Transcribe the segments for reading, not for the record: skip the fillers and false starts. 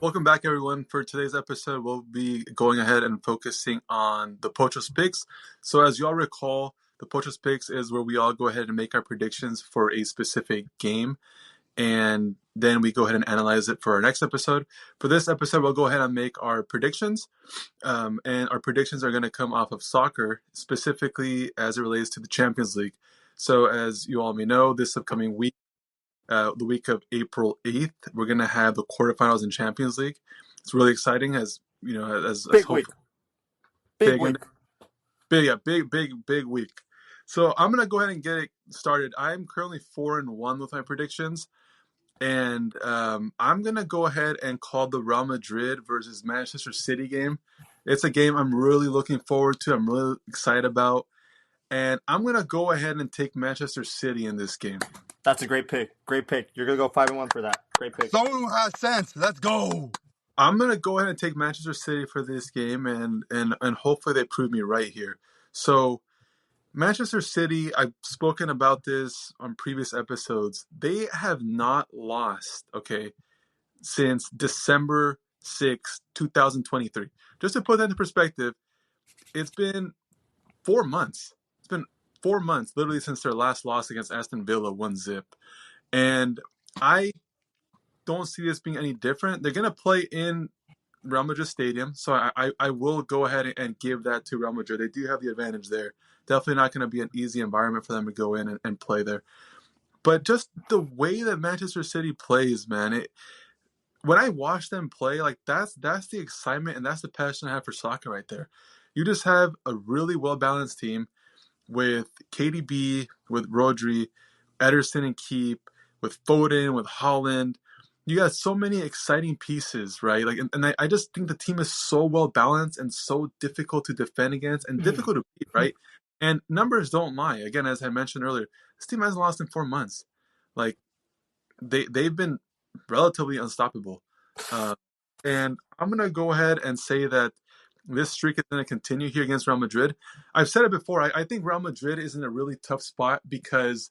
Welcome back, everyone. For today's episode, we'll be going ahead and focusing on the Pocho's Picks. So, as you all recall, the Pocho's Picks is where we all go ahead and make our predictions for a specific game, and then we go ahead and analyze it for our next episode. For this episode, we'll go ahead and make our predictions, and our predictions are going to come off of soccer, specifically as it relates to the Champions League. So, as you all may know, this upcoming week, the week of April 8th, we're going to have the quarterfinals in Champions League. It's really exciting as, you know, as Big hope week. Big big week. big week. So I'm going to go ahead and get it started. I'm currently 4-1 with my predictions. And I'm going to go ahead and call the Real Madrid versus Manchester City game. It's a game I'm really looking forward to. I'm really excited about. And I'm going to go ahead and take Manchester City in this game. That's a great pick. Great pick. You're going to go 5-1 for that. Great pick. Someone who has sense. Let's go. I'm going to go ahead and take Manchester City for this game, and hopefully they prove me right here. So, Manchester City, I've spoken about this on previous episodes. They have not lost, since December 6, 2023. Just to put that into perspective, it's been 4 months. It's been 4 months, literally, since their last loss against Aston Villa, 1-0. And I don't see this being any different. They're going to play in Real Madrid Stadium, so I will go ahead and give that to Real Madrid. They do have the advantage there. Definitely not going to be an easy environment for them to go in and play there. But just the way that Manchester City plays, man, when I watch them play, like that's the excitement and that's the passion I have for soccer right there. You just have a really well-balanced team with KDB, with Rodri, Ederson and Keep, with Foden, with Holland. You got so many exciting pieces, right? Like, and I just think the team is so well balanced and so difficult to defend against and difficult to beat, right? And numbers don't lie. Again, as I mentioned earlier, this team hasn't lost in 4 months. Like they've been relatively unstoppable. And I'm gonna go ahead and say that this streak is going to continue here against Real Madrid. I've said it before. I think Real Madrid is in a really tough spot because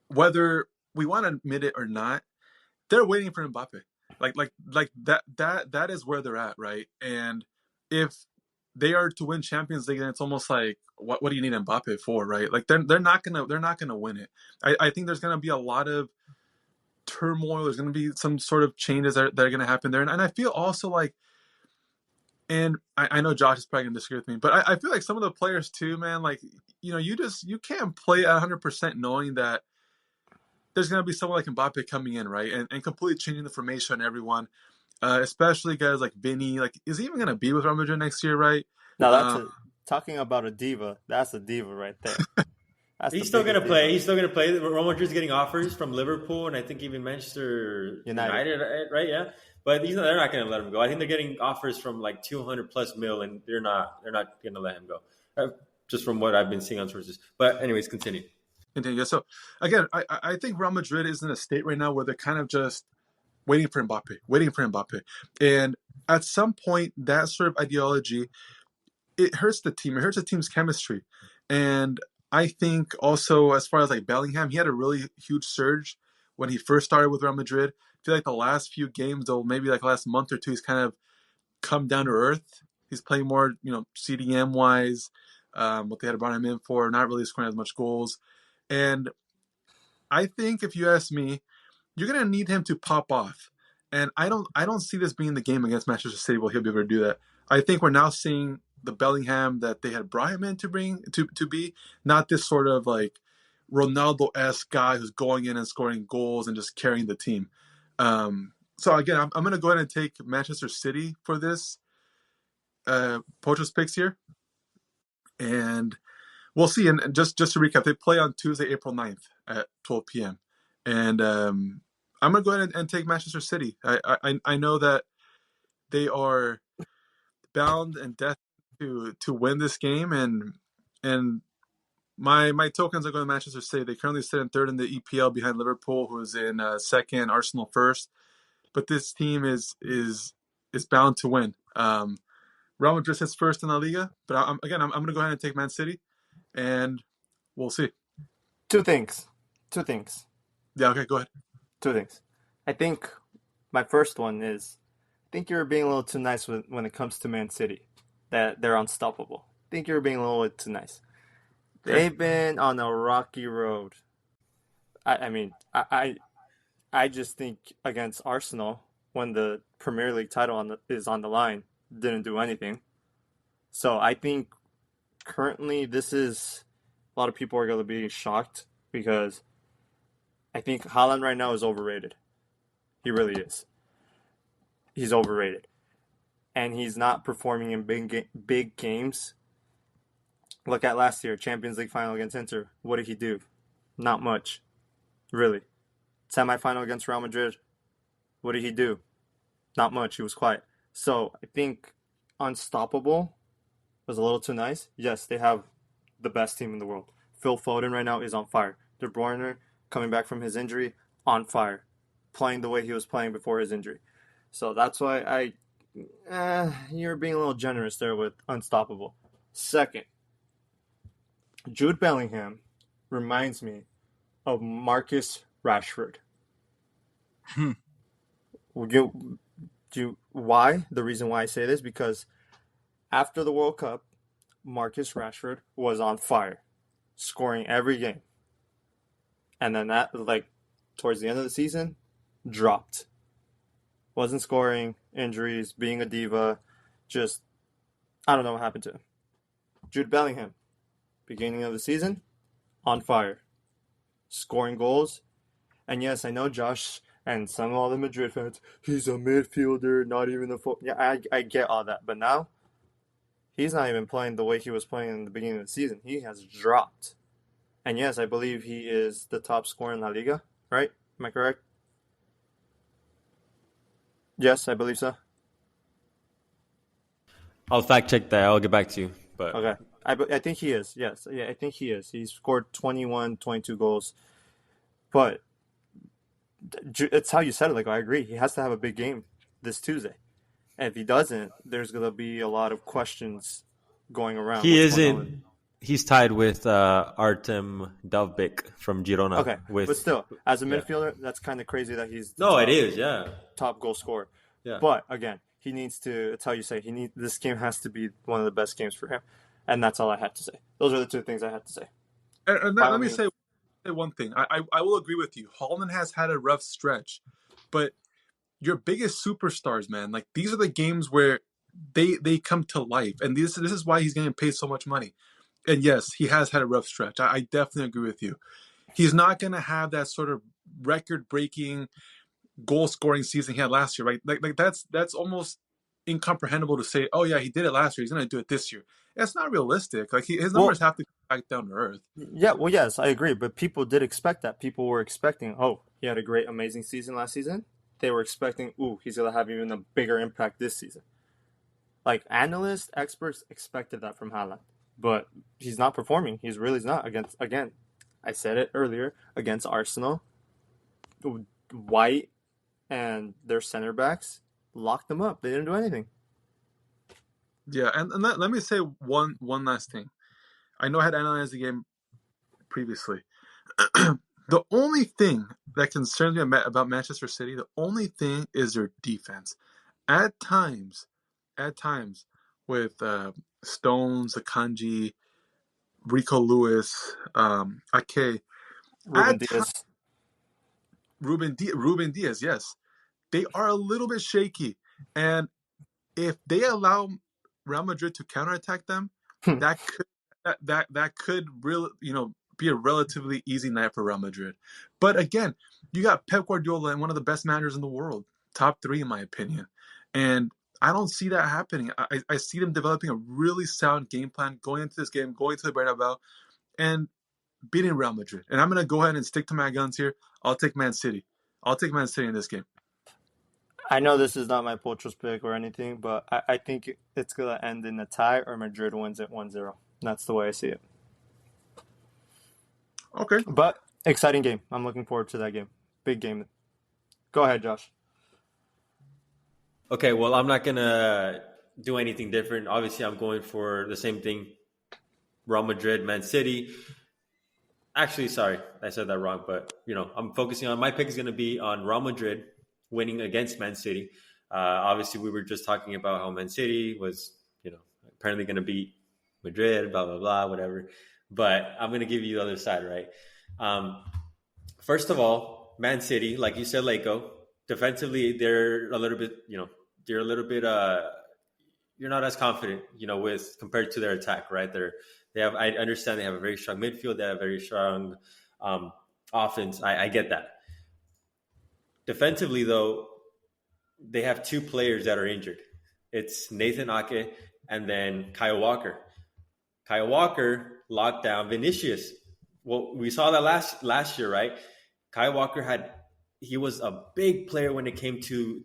whether we want to admit it or not, they're waiting for Mbappe. Like that is where they're at, right? And if they are to win Champions League, then it's almost like what do you need Mbappe for, right? Like they're not gonna win it. I think there's gonna be a lot of turmoil. There's gonna be some sort of changes that are gonna happen there, and I feel also like. And I know Josh is probably going to disagree with me, but I feel like some of the players too, man, like, you know, you can't play at 100% knowing that there's going to be someone like Mbappe coming in, right? And completely changing the formation on everyone, especially guys like Vinny. Like, is he even going to be with Real Madrid next year, right? Now, talking about a diva. That's a diva right there. That's He's still gonna play. He's still gonna play. Real Madrid's getting offers from Liverpool and I think even Manchester United, right? Yeah, but they're not gonna let him go. I think they're getting offers from like 200+ mil, and they're not gonna let him go. Just from what I've been seeing on sources. But anyways, continue. So again, I think Real Madrid is in a state right now where they're kind of just waiting for Mbappe, and at some point that sort of ideology, it hurts the team. It hurts the team's chemistry, and I think also as far as like Bellingham, he had a really huge surge when he first started with Real Madrid. I feel like the last few games, though, maybe like last month or two, he's kind of come down to earth. He's playing more, CDM wise, what they had brought him in for, not really scoring as much goals. And I think if you ask me, you're gonna need him to pop off. And I don't see this being the game against Manchester City where he'll be able to do that. I think we're now seeing the Bellingham that they had brought him in to be, not this sort of like Ronaldo-esque guy who's going in and scoring goals and just carrying the team. So again, I'm going to go ahead and take Manchester City for this Pocho's picks here, and we'll see. And just to recap, they play on Tuesday, April 9th at 12 p.m. And I'm going to go ahead and take Manchester City. I know that they are bound and destined to win this game, and my tokens are going to Manchester City. They currently sit in third in the EPL behind Liverpool, who is in second, Arsenal first. But this team is bound to win. Real Madrid sits first in La Liga, but I'm going to go ahead and take Man City, and we'll see. Two things. Yeah, okay, go ahead. Two things. I think My first one is, I think you're being a little too nice when it comes to Man City, that they're unstoppable. I think you're being a little bit too nice. Okay. They've been on a rocky road. I mean, I just think against Arsenal, when the Premier League title is on the line, didn't do anything. So I think currently this is, a lot of people are going to be shocked because I think Haaland right now is overrated. He really is. He's overrated. And he's not performing in big games. Look at last year, Champions League final against Inter. What did he do? Not much. Really. Semi-final against Real Madrid. What did he do? Not much. He was quiet. So I think unstoppable was a little too nice. Yes, they have the best team in the world. Phil Foden right now is on fire. De Bruyne, coming back from his injury, on fire. Playing the way he was playing before his injury. So that's why you're being a little generous there with unstoppable. Second, Jude Bellingham reminds me of Marcus Rashford. Why? The reason why I say this, because after the World Cup, Marcus Rashford was on fire, scoring every game. And then that, towards the end of the season, dropped. Wasn't scoring, injuries, being a diva, just, I don't know what happened to him. Jude Bellingham, beginning of the season, on fire, scoring goals. And yes, I know Josh and some of all the Madrid fans, he's a midfielder, not even yeah, I get all that. But now, he's not even playing the way he was playing in the beginning of the season. He has dropped. And yes, I believe he is the top scorer in La Liga, right? Am I correct? Yes, I believe so. I'll fact check that. I'll get back to you. But Okay. I think he is. Yes. Yeah, I think he is. He's scored 21, 22 goals. But it's how you said it. I agree. He has to have a big game this Tuesday. And if he doesn't, there's going to be a lot of questions going around. he isn't. He's tied with Artem Dovbyk from Girona. Okay, but still, as a midfielder, that's kind of crazy that he's it is, yeah, top goal scorer. Yeah. But again, he needs to. It's how you say. This game has to be one of the best games for him, and that's all I had to say. Those are the two things I had to say. And let me say one thing. I will agree with you. Holland has had a rough stretch, but your biggest superstars, man, these are the games where they come to life, and this is why he's getting paid so much money. And yes, he has had a rough stretch. I definitely agree with you. He's not going to have that sort of record-breaking goal-scoring season he had last year, right? That's almost incomprehensible to say, oh, yeah, he did it last year. He's going to do it this year. It's not realistic. His numbers have to come back down to earth. Yeah, well, yes, I agree. But people did expect that. People were expecting, he had a great, amazing season last season. They were expecting, he's going to have even a bigger impact this season. Analysts, experts expected that from Haaland. But he's not performing. He's really not. Again, I said it earlier, against Arsenal, White and their center backs locked them up. They didn't do anything. Yeah, and let me say one last thing. I know I had analyzed the game previously. The only thing that concerns me about Manchester City, the only thing is their defense. At times, with Stones, Akanji, Rico Lewis, Ake, Ruben Diaz, yes. They are a little bit shaky. And if they allow Real Madrid to counterattack them, that could really, be a relatively easy night for Real Madrid. But again, you got Pep Guardiola and one of the best managers in the world, top 3 in my opinion. And I don't see that happening. I see them developing a really sound game plan, going into this game, going to the Bernabeu, and beating Real Madrid. And I'm going to go ahead and stick to my guns here. I'll take Man City. I'll take Man City in this game. I know this is not my Pocho's pick or anything, but I think it's going to end in a tie or Madrid wins it 1-0. That's the way I see it. Okay. But exciting game. I'm looking forward to that game. Big game. Go ahead, Josh. Okay, well, I'm not going to do anything different. Obviously, I'm going for the same thing. Real Madrid, Man City. Actually, sorry, I said that wrong, but I'm focusing on, my pick is going to be on Real Madrid winning against Man City. Obviously, we were just talking about how Man City was, apparently going to beat Madrid, blah, blah, blah, whatever. But I'm going to give you the other side, right? First of all, Man City, like you said, Leiko, defensively, they're a little bit, they're a little bit, you're not as confident, with compared to their attack, right? I understand they have a very strong midfield. They have a very strong offense. I get that. Defensively, though, they have two players that are injured. It's Nathan Ake and then Kyle Walker. Kyle Walker locked down Vinicius. Well, we saw that last year, right? Kyle Walker he was a big player when it came to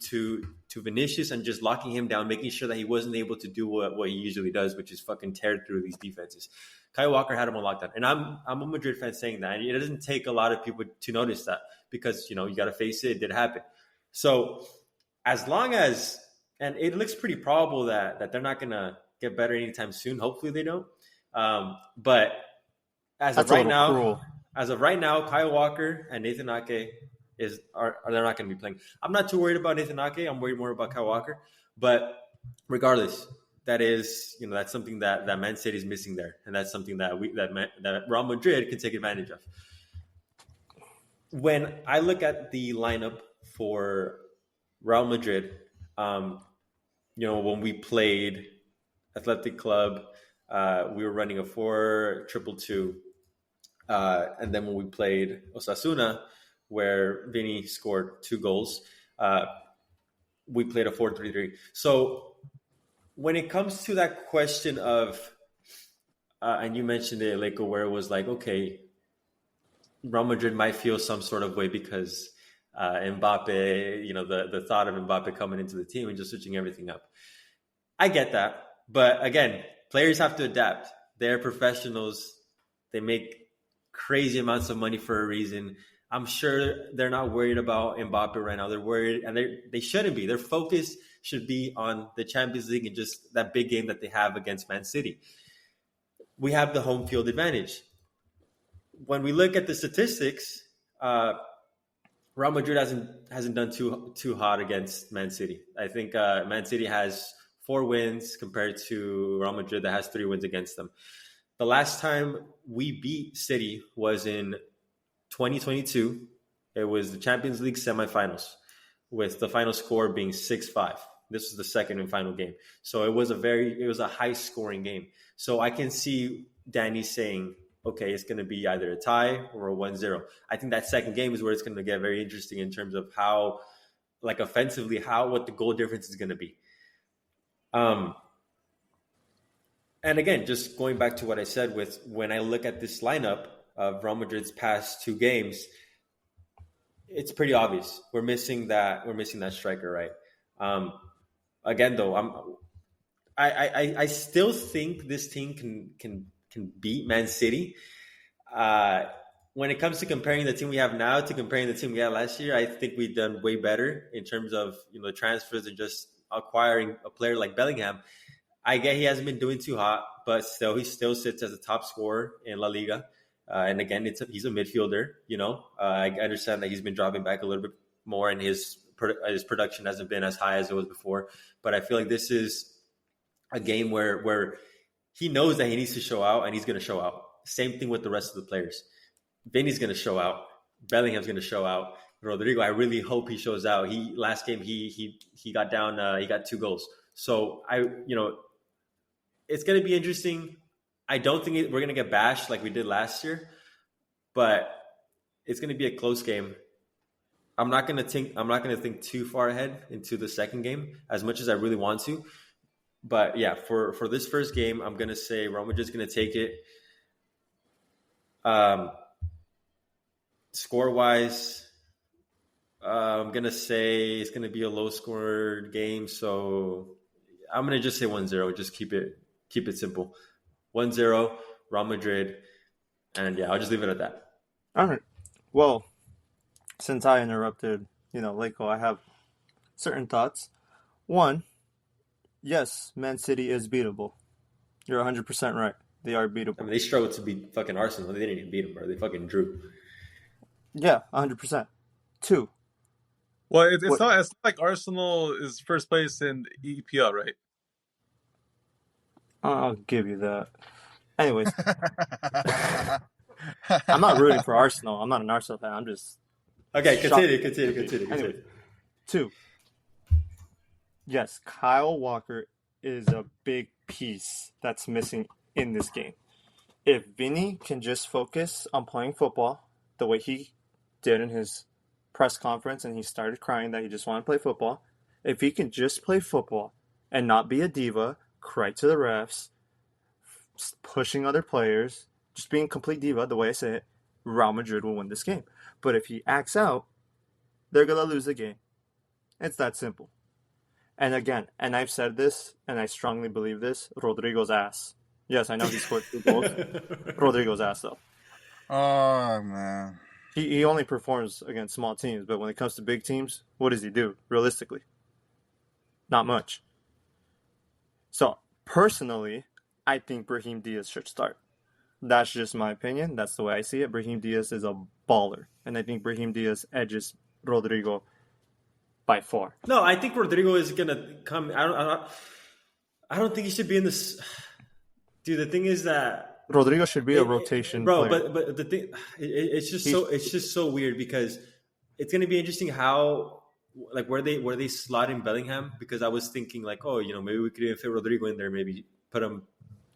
Vinicius and just locking him down, making sure that he wasn't able to do what he usually does, which is fucking tear through these defenses. Kyle Walker had him on lockdown. And I'm a Madrid fan saying that. And it doesn't take a lot of people to notice that because, you got to face it. It did happen. So as long as, and it looks pretty probable that they're not going to get better anytime soon. Hopefully they don't. But as of right now, Kyle Walker and Nathan Ake they're not going to be playing. I'm not too worried about Nathan Ake. I'm worried more about Kyle Walker. But regardless, that's something that Man City is missing there, and that's something that Real Madrid can take advantage of. When I look at the lineup for Real Madrid, when we played Athletic Club, we were running a 4-2-2, and then when we played Osasuna, where Vini scored 2 goals, we played a 4-3-3. So when it comes to that question of, and you mentioned it, Leiko, where it was like, okay, Real Madrid might feel some sort of way because Mbappe, the thought of Mbappe coming into the team and just switching everything up. I get that. But again, players have to adapt. They're professionals. They make crazy amounts of money for a reason. I'm sure they're not worried about Mbappe right now. They're worried, and they shouldn't be. Their focus should be on the Champions League and just that big game that they have against Man City. We have the home field advantage. When we look at the statistics, Real Madrid hasn't done too hot against Man City. I think Man City has 4 wins compared to Real Madrid that has 3 wins against them. The last time we beat City was in 2022. It was the Champions League semifinals, with the final score being 6-5. This was the second and final game. So it was a high scoring game. So I can see Danny saying, okay, it's going to be either a tie or a 1-0. I think that second game is where it's going to get very interesting in terms of how, like offensively, what the goal difference is going to be. And again, just going back to what I said with when I look at this lineup of Real Madrid's past 2 games, it's pretty obvious we're missing that striker, right? Again, though, I still think this team can beat Man City. When it comes to comparing the team we have now to comparing the team we had last year, I think we've done way better in terms of the transfers and just acquiring a player like Bellingham. I get he hasn't been doing too hot, but he still sits as a top scorer in La Liga. And again, he's a midfielder. I understand that he's been dropping back a little bit more, and his production hasn't been as high as it was before. But I feel like this is a game where he knows that he needs to show out, and he's going to show out. Same thing with the rest of the players. Vinny's going to show out. Bellingham's going to show out. Rodrigo, I really hope he shows out. Last game he got down. He got 2 goals. So it's going to be interesting. I don't think we're going to get bashed like we did last year, but it's going to be a close game. I'm not going to think too far ahead into the second game as much as I really want to. But yeah, for this first game, I'm going to say Real Madrid's going to take it. Score-wise, I'm going to say it's going to be a low-scored game. So I'm going to just say 1-0. Just keep it simple. 1-0, Real Madrid. And yeah, I'll just leave it at that. All right. Well, since I interrupted, Leiko, I have certain thoughts. One, yes, Man City is beatable. You're 100% right. They are beatable. I mean, they struggled to beat fucking Arsenal. They didn't even beat them, bro. They fucking drew. Yeah, 100%. 2, Well, it's not like Arsenal is first place in EPL, right? I'll give you that. Anyways, I'm not rooting for Arsenal. I'm not an Arsenal fan. I'm just Okay, shocked. continue. Anyways, 2. Yes, Kyle Walker is a big piece that's missing in this game. If Vinny can just focus on playing football the way he did in his press conference and he started crying that he just wanted to play football, if he can just play football and not be a diva, cry to the refs, pushing other players, just being a complete diva, the way I say it, Real Madrid will win this game. But if he acts out, they're going to lose the game. It's that simple. And again, and I've said this, and I strongly believe this, Rodrigo's ass. Yes, I know he scored 2 goals. Rodrigo's ass, though. Oh, man. He only performs against small teams, but when it comes to big teams, what does he do, realistically? Not much. So, personally, I think Brahim Diaz should start. That's just my opinion. That's the way I see it. Brahim Diaz is a baller, and I think Brahim Diaz edges Rodrigo by far. No, I think Rodrigo is gonna come. I don't think he should be in this. Dude, the thing is that Rodrigo should be a rotation bro. player. But the thing, it's just so weird because it's gonna be interesting how like where they slot in Bellingham, because I was thinking like, oh, maybe we could even fit Rodrigo in there, maybe put him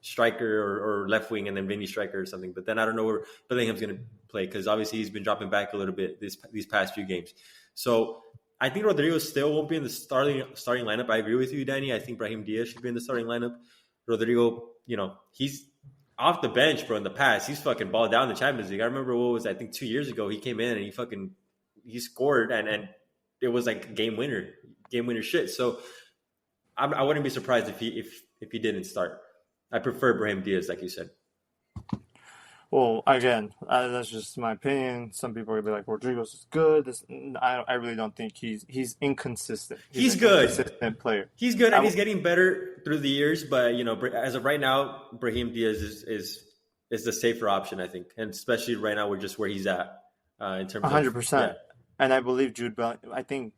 striker or left wing and then Vinny striker or something. But then I don't know where Bellingham's gonna play, because obviously he's been dropping back a little bit these past few games. So I think Rodrigo still won't be in the starting lineup. I agree with you, Danny. I think Brahim Diaz should be in the starting lineup. Rodrigo, he's off the bench, bro. In the past, he's fucking balled down in the Champions League. I remember I think 2 years ago, he came in and he scored and it was like game winner shit. So I wouldn't be surprised if he didn't start. I prefer Brahim Diaz, like you said. Well, again, that's just my opinion. Some people are going to be like, Rodrigo's is good. I really don't think he's inconsistent. He's good. Inconsistent player. He's good, and he's getting better through the years. But, as of right now, Brahim Diaz is the safer option, I think. And especially right now, we're just where he's at in terms of 100%. Yeah. And I believe Jude Bellingham,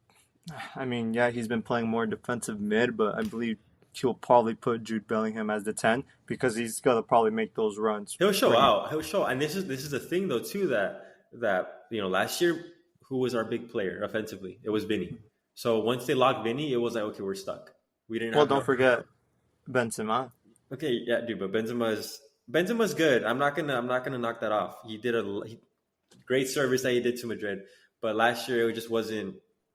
he's been playing more defensive mid, but I believe he'll probably put Jude Bellingham as the 10 because he's going to probably make those runs. He'll show out. And this is the thing, though, too, that last year, who was our big player offensively? It was Vinny. So once they locked Vinny, it was like, okay, we're stuck. We didn't. Well, don't forget Benzema. Okay, yeah, dude, but Benzema's good. I'm not gonna knock that off. He did a great service that he did to Madrid, but last year it just wasn't.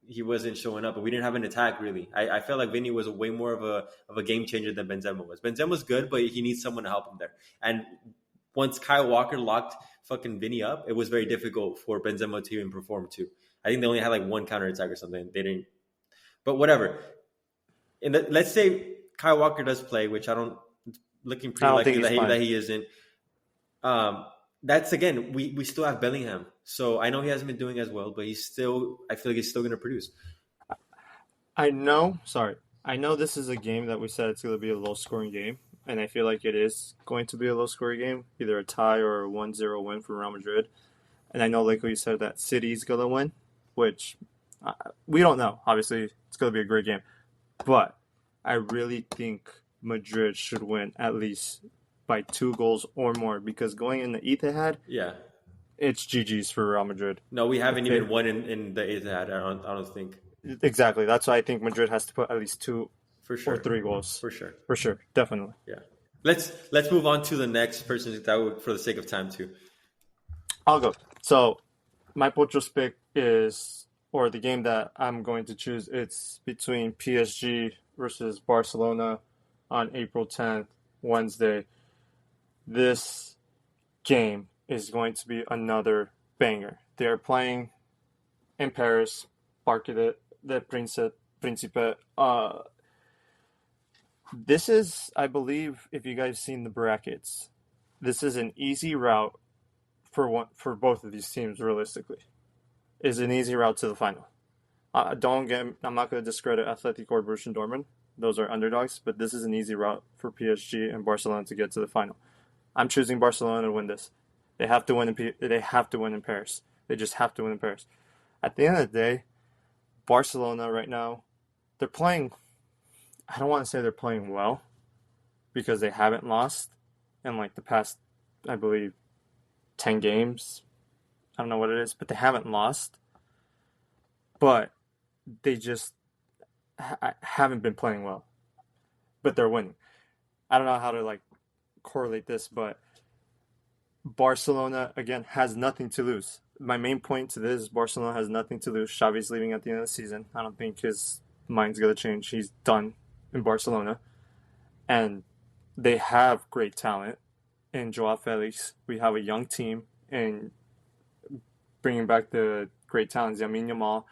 He wasn't showing up, and we didn't have an attack really. I felt like Vinny was way more of a game changer than Benzema was. Benzema's good, but he needs someone to help him there. And once Kyle Walker locked fucking Vinny up, it was very difficult for Benzema to even perform too. I think they only had like one counter attack or something. They didn't, but whatever. Let's say Kyle Walker does play, which I don't. Looking pretty likely that he isn't. That's again, we still have Bellingham. So I know he hasn't been doing as well, but I feel like he's still going to produce. I know this is a game that we said it's going to be a low-scoring game, and I feel like it is going to be a low-scoring game, either a tie or a 1-0 win for Real Madrid. And I know, like you said, that City's going to win, which we don't know. Obviously, it's going to be a great game. But I really think Madrid should win at least by 2 goals or more, because going in the Etihad, it's GG's for Real Madrid. No, we haven't even won in the Etihad. I don't think. Exactly. That's why I think Madrid has to put at least 2 or 3 goals. For sure. For sure. Definitely. Yeah. Let's move on to the next person for the sake of time too. I'll go. So my Pocho's pick or the game that I'm going to choose, it's between PSG versus Barcelona on April 10th, Wednesday. This game is going to be another banger. They are playing in Paris, Parc de Príncipe. This is, I believe, if you guys seen the brackets, this is an easy route for both of these teams. Realistically, is an easy route to the final. I'm not going to discredit Athletic or Borussia Dortmund. Those are underdogs, but this is an easy route for PSG and Barcelona to get to the final. I'm choosing Barcelona to win this. They have to win in Paris. They just have to win in Paris. At the end of the day, Barcelona right now, they're playing. I don't want to say they're playing well because they haven't lost in like the past, I believe, 10 games. I don't know what it is, but they haven't lost. But they just haven't been playing well. But they're winning. I don't know how to like correlate this, but Barcelona, again, has nothing to lose. My main point to this is Barcelona has nothing to lose. Xavi's leaving at the end of the season. I don't think his mind's going to change. He's done in Barcelona. And they have great talent in Joao Felix. We have a young team and bringing back the great talents. Lamine Yamal.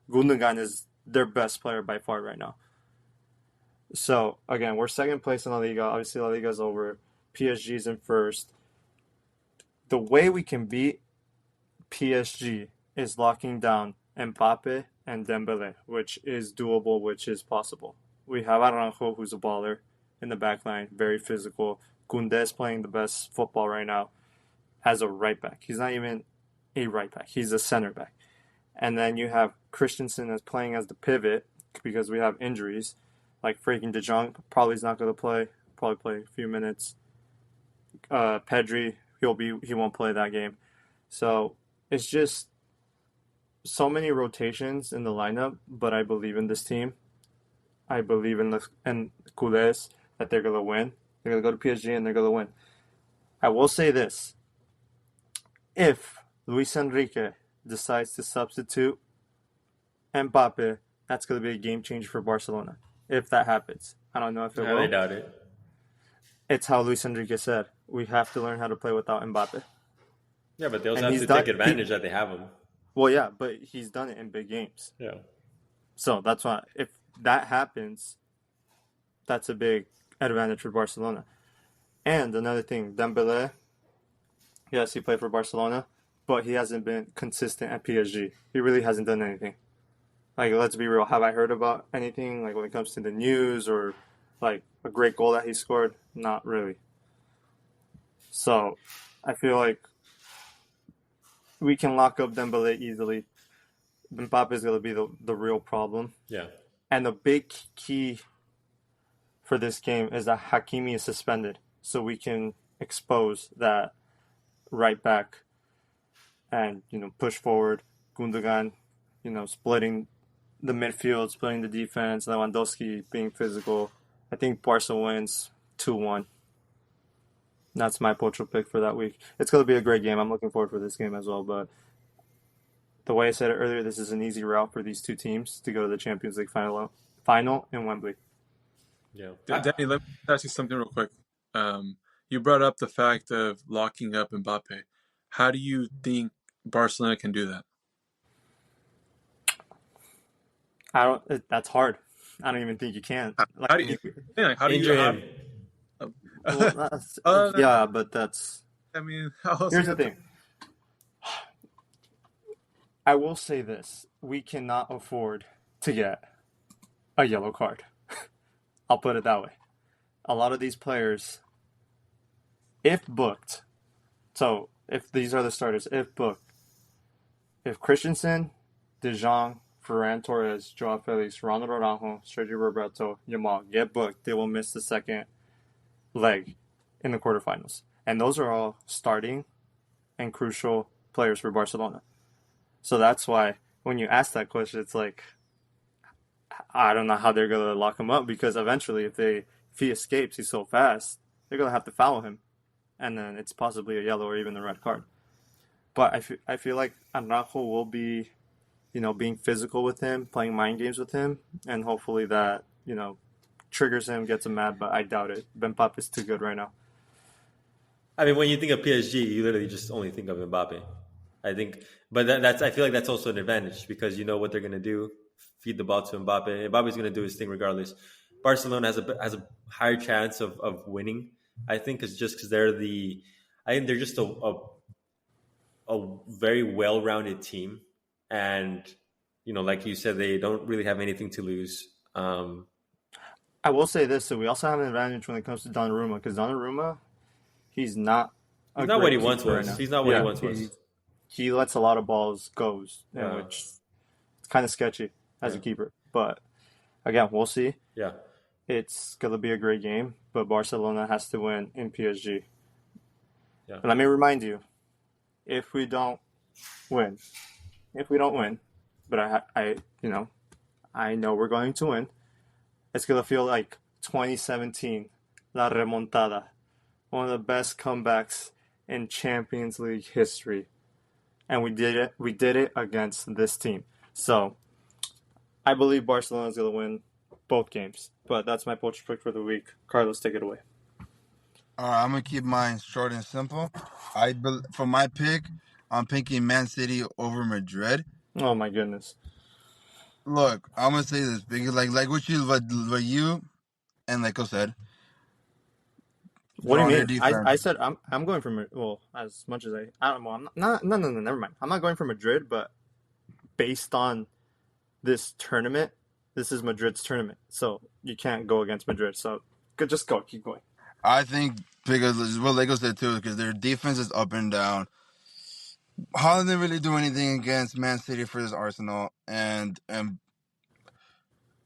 Gundogan is their best player by far right now. So, again, we're second place in La Liga. Obviously, La Liga's over. PSG's in first. The way we can beat PSG is locking down Mbappe and Dembele, which is doable, which is possible. We have Aranjo, who's a baller in the back line, very physical. Koundé playing the best football right now as a right back. He's not even a right back. He's a center back. And then you have Christensen as playing as the pivot because we have injuries. Like freaking De Jong probably is not going to play. Probably play a few minutes. Pedri, he won't play that game. So it's just so many rotations in the lineup. But I believe in this team. I believe in Culés that they're going to win. They're going to go to PSG and they're going to win. I will say this: if Luis Enrique decides to substitute Mbappe, that's going to be a game changer for Barcelona. If that happens, I don't know if it will. I doubt it. It's how Luis Enrique said. We have to learn how to play without Mbappe. Yeah, but they also have to take advantage that they have him. Well, yeah, but he's done it in big games. Yeah. So that's why, if that happens, that's a big advantage for Barcelona. And another thing, Dembele, yes, he played for Barcelona, but he hasn't been consistent at PSG. He really hasn't done anything. Like, let's be real. Have I heard about anything, like, when it comes to the news or, like, a great goal that he scored? Not really. So, I feel like we can lock up Dembele easily. Mbappe is going to be the real problem. Yeah. And the big key for this game is that Hakimi is suspended. So we can expose that right back and, push forward. Gundogan, splitting the midfield, splitting the defense, Lewandowski being physical. I think Barca wins 2-1. That's my Pocho pick for that week. It's going to be a great game. I'm looking forward for this game as well. But the way I said it earlier, this is an easy route for these two teams to go to the Champions League final in Wembley. Yeah. Danny, let me ask you something real quick. You brought up the fact of locking up Mbappe. How do you think Barcelona can do that? That's hard. I don't even think you can. How do you injure him? Yeah, but that's. I mean, how here's the thing. I will say this: we cannot afford to get a yellow card. I'll put it that way. A lot of these players, if booked, so if these are the starters, if booked, if Christensen, De Jong, Ferran Torres, Joao Felix, Ronald Araujo, Sergio Roberto, Yamal get booked, they will miss the second leg in the quarterfinals. And those are all starting and crucial players for Barcelona. So that's why when you ask that question, it's like, I don't know how they're going to lock him up, because eventually if he escapes, he's so fast, they're going to have to foul him. And then it's possibly a yellow or even a red card. But I feel like Araujo will be, being physical with him, playing mind games with him, and hopefully that, triggers him, gets him mad, but I doubt it. Mbappe is too good right now. I mean, when you think of PSG, you literally just only think of Mbappe. I think, but I feel like that's also an advantage because you know what they're going to do. Feed the ball to Mbappe. Mbappe's going to do his thing regardless. Barcelona has a higher chance of winning, I think, because they're just a very well-rounded team. And, like you said, they don't really have anything to lose. I will say this, so we also have an advantage when it comes to Donnarumma, because Donnarumma, he's not what he once was. Right, he's not what he once was. He lets a lot of balls go, which is kind of sketchy. as a keeper. But again, we'll see. Yeah. It's going to be a great game, but Barcelona has to win in PSG. Yeah. And let me remind you, if we don't win, but I know we're going to win, it's going to feel like 2017, La Remontada, one of the best comebacks in Champions League history. And we did it. We did it against this team. So I believe Barcelona is going to win both games. But that's my Pocho pick for the week. Carlos, take it away. All right, I'm gonna keep mine short and simple. For my pick, I'm picking Man City over Madrid. Oh my goodness. Look, I'm gonna say this because like what you and like I said. What do you Stronger mean? defense. I said I'm going for as much as I don't know. I'm not no never mind. I'm not going for Madrid, but based on this tournament, this is Madrid's tournament, so you can't go against Madrid. So just go, keep going. I think because what Lego said too, because their defense is up and down. Holland didn't really do anything against Man City for this Arsenal, and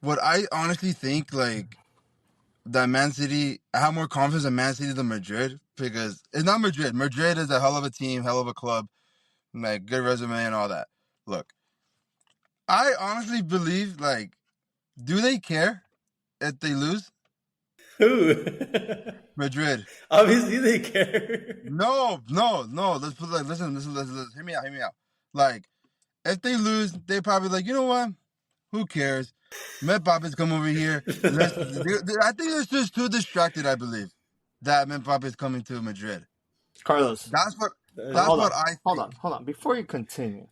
what I honestly think like that Man City, I have more confidence in Man City than Madrid because it's not Madrid. Madrid is a hell of a team, hell of a club, like good resume and all that. Look, I honestly believe like, do they care if they lose? Who? Madrid. Obviously, they care. No. Let's put like listen. Hear me out. Like, if they lose, they probably like, you know what? Who cares? Mbappé's come over here. I think it's just too distracted. I believe that Mbappé is coming to Madrid. Carlos, That's what I think. Hold on. Before you continue,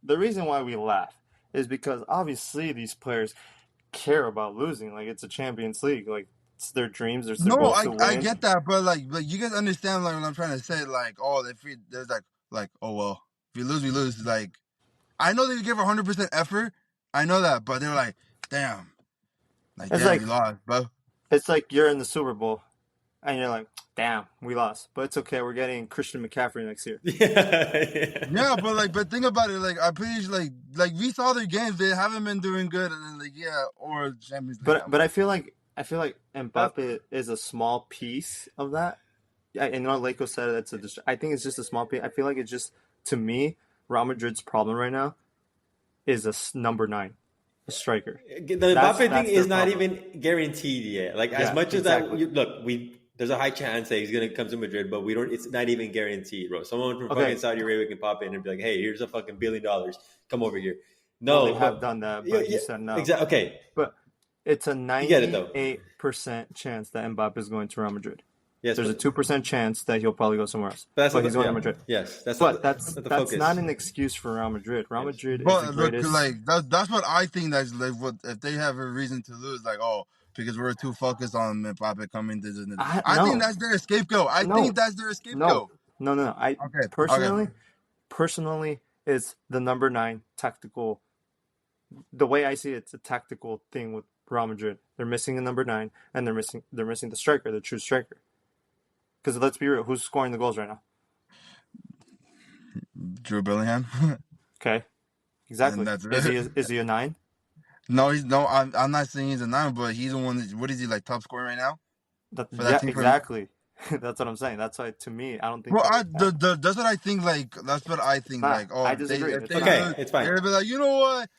the reason why we laugh is because obviously these players care about losing. Like, it's a Champions League. Like, it's their dreams. It's their goals to win. I get that, but like you guys understand like what I'm trying to say. Like, oh, if we there's like oh well, if we lose, we lose. Like, I know they give 100% effort. I know that, but they're like, damn, we lost, bro. It's like you're in the Super Bowl, and you're like, damn, we lost, but it's okay. We're getting Christian McCaffrey next year. Yeah, but think about it. Like, I'm pretty sure, like we saw their games. They haven't been doing good, and then or Champions League. But I feel like Mbappe is a small piece of that. Yeah, and Leiko said it's I think it's just a small piece. I feel like it's just, to me, Real Madrid's problem right now is number 9, a striker. The Mbappe thing is not even guaranteed yet. Like, as much as that, there's a high chance that he's going to come to Madrid, but it's not even guaranteed, bro. Someone from fucking Saudi Arabia can pop in and be like, hey, here's a fucking $1 billion. Come over here. No. They have done that, but you said no. Exactly. Okay. But it's a 98% chance that Mbappe is going to Real Madrid. Yes, there's a 2% chance that he'll probably go somewhere else. But he's going to Madrid. Yes, that's not an excuse for Real Madrid. Real Madrid is the greatest. Like that's what I think. That's like what if they have a reason to lose, like because we're too focused on Mbappe coming to the. I think that's their scapegoat. think that's their scapegoat. No. Personally, it's the number 9 tactical. The way I see it, it's a tactical thing with Real Madrid. They're missing a number 9, and they're missing the striker, the true striker. Because let's be real, who's scoring the goals right now? Drew Bellingham. Okay, exactly. Is he a 9? No, he's no. I'm not saying he's a 9, but he's the one. What is he like? Top scorer right now? Exactly. That's what I'm saying. That's why, to me, I don't think. Well, that's what I think. Like that's what I think. I disagree. It's fine. They'll be like, you know what?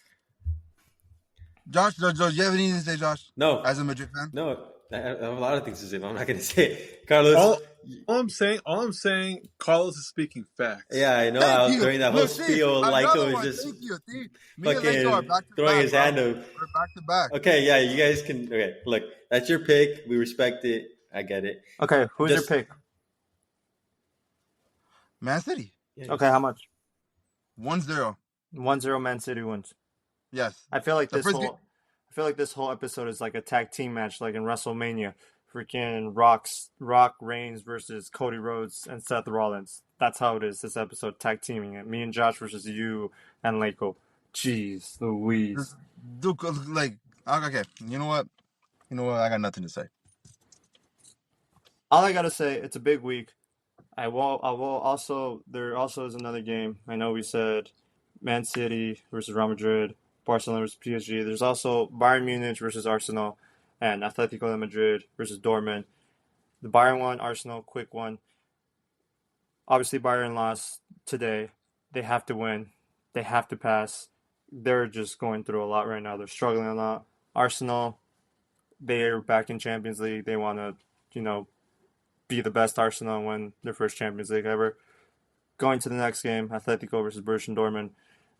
Josh, you have anything to say, Josh? No. As a Madrid fan? No. I have a lot of things to say, but I'm not going to say it. Carlos. All I'm saying, Carlos is speaking facts. Yeah, I know. During that whole spiel, Leiko was just fucking throwing his hand up. We're back to back. Okay, yeah, you guys can. Okay, look, that's your pick. We respect it. I get it. Okay, who's your pick? Man City. Yeah, okay, how much? 1-0. 1-0 Man City wins. Yes. I feel like this whole episode is like a tag team match, like in WrestleMania. Freaking Rock Reigns versus Cody Rhodes and Seth Rollins. That's how it is, this episode, tag teaming it. Me and Josh versus you and Leiko. Jeez Louise. Dude, like, okay, you know what? I got nothing to say. All I gotta say, it's a big week. I will also, there also is another game. I know we said Man City versus Real Madrid. Barcelona versus PSG. There's also Bayern Munich versus Arsenal and Atletico de Madrid versus Dortmund. The Bayern one, Arsenal, quick one. Obviously, Bayern lost today. They have to win. They have to pass. They're just going through a lot right now. They're struggling a lot. Arsenal, they're back in Champions League. They want to, be the best Arsenal and win their first Champions League ever. Going to the next game, Atletico versus Borussia Dortmund.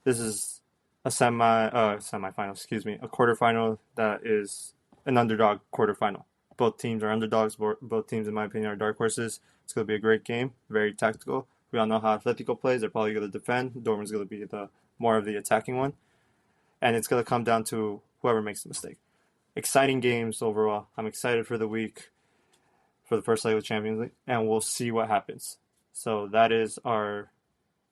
This is a semifinal, a quarterfinal that is an underdog quarterfinal. Both teams are underdogs. Both teams, in my opinion, are dark horses. It's going to be a great game, very tactical. We all know how Atletico plays. They're probably going to defend. Dortmund's going to be the more of the attacking one. And it's going to come down to whoever makes the mistake. Exciting games overall. I'm excited for the week, for the first leg of the Champions League, and we'll see what happens. So that is our...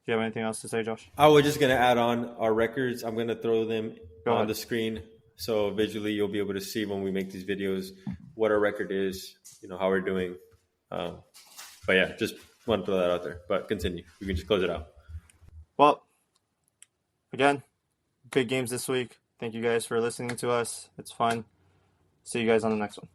Do you have anything else to say, Josh? I was just going to add on our records. I'm going to throw them on the screen so visually you'll be able to see when we make these videos what our record is, how we're doing. But yeah, just want to throw that out there. But continue. We can just close it out. Well, again, good games this week. Thank you guys for listening to us. It's fun. See you guys on the next one.